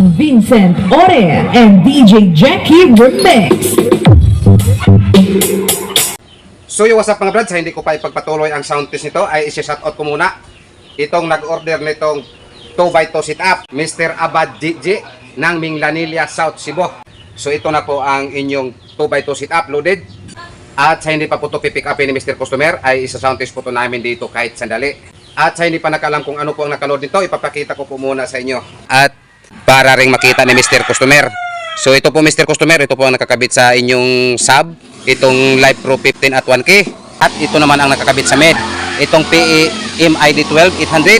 John Vincent Ore and DJ Jackie Remix. So yung what's up mga brads, hindi ko pa ipagpatuloy ang sound test nito ay isi-shoutout ko muna itong nag-order nitong 2x2 sit-up, Mr. Abad DJ ng Minglanilla, South Cebu. So ito na po ang inyong 2x2 sit-up loaded. At sa hindi pa po ito pipick up ni Mr. Customer ay isa-sound test po ito namin dito kahit sandali. At sa hindi pa nakalam kung ano po ang nakaload nito, ipapakita ko po muna sa inyo. At para ring makita ni Mr. Customer. So ito po Mr. Customer, ito po ang nakakabit sa inyong sub, itong Live Pro 15 at 1K. At ito naman ang nakakabit sa med, itong PE MID12 800.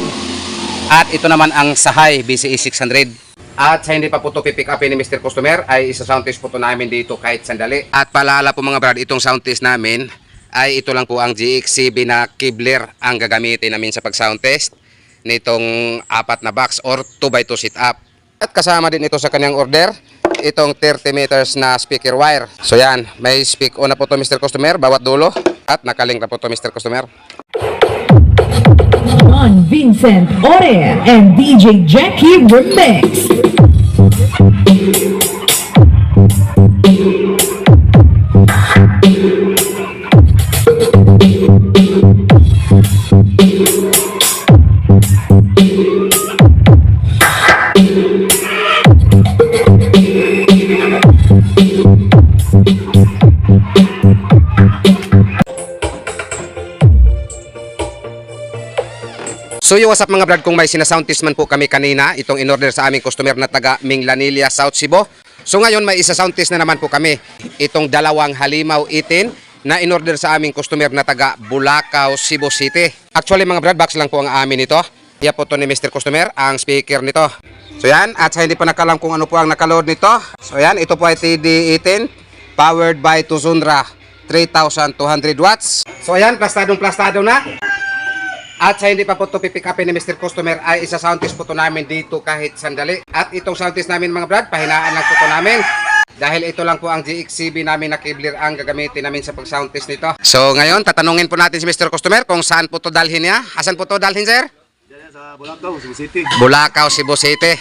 At ito naman ang Sahay BCE 600. At sa hindi pa po ito pipick up ni Mr. Customer ay isa-sound test po ito namin dito kahit sandali. At paalala po mga brad, itong sound test namin ay ito lang po ang GX7 na Kibler ang gagamitin namin sa pag-sound test nitong 4 na box or 2x2 sit-up. At kasama din ito sa kanyang order, itong 30 meters na speaker wire. So yan, may speak on na po ito Mr. Customer, bawat dulo. At nakalink na po ito Mr. Customer. John Vincent Ore and DJ Jackie Remix. So yung what's up mga brad, kung may sinasound test man po kami kanina, itong in-order sa aming customer na taga Minglanilla, South Cebu. So ngayon may isa-sound test na naman po kami, itong dalawang halimaw itin na in-order sa aming customer na taga Bulacau, Cebu City. Actually mga brad, box lang po ang amin nito. Iya po to ni Mr. Customer, ang speaker nito. So yan, at sa hindi pa nakalam kung ano po ang nakaload nito. So yan, ito po ay TD18, powered by Tuzundra 3200 watts. So yan, plastado na. At sa hindi pa po ito pipick up ni Mr. Customer ay isa-sound test po ito namin dito kahit sandali. At itong sound test namin mga brad, pahinaan lang po ito namin. Dahil ito lang po ang GX7 namin na Kibler ang gagamitin namin sa pag-sound test nito. So ngayon, tatanungin po natin si Mr. Customer kung saan po ito dalhin niya. Asan po ito dalhin, sir? Diyan sa Bulacau, Cebu City. Bulacau, Cebu City.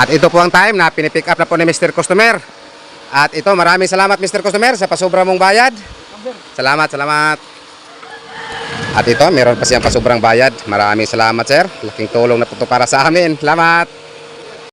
At ito po ang time na pinipick up na po ni Mr. Customer. At ito, maraming salamat Mr. Customer sa pasobra mong bayad. Salamat. At ito, meron pa siyang pasobrang bayad. Maraming salamat sir. Laking tulong na po ito para sa amin. Salamat.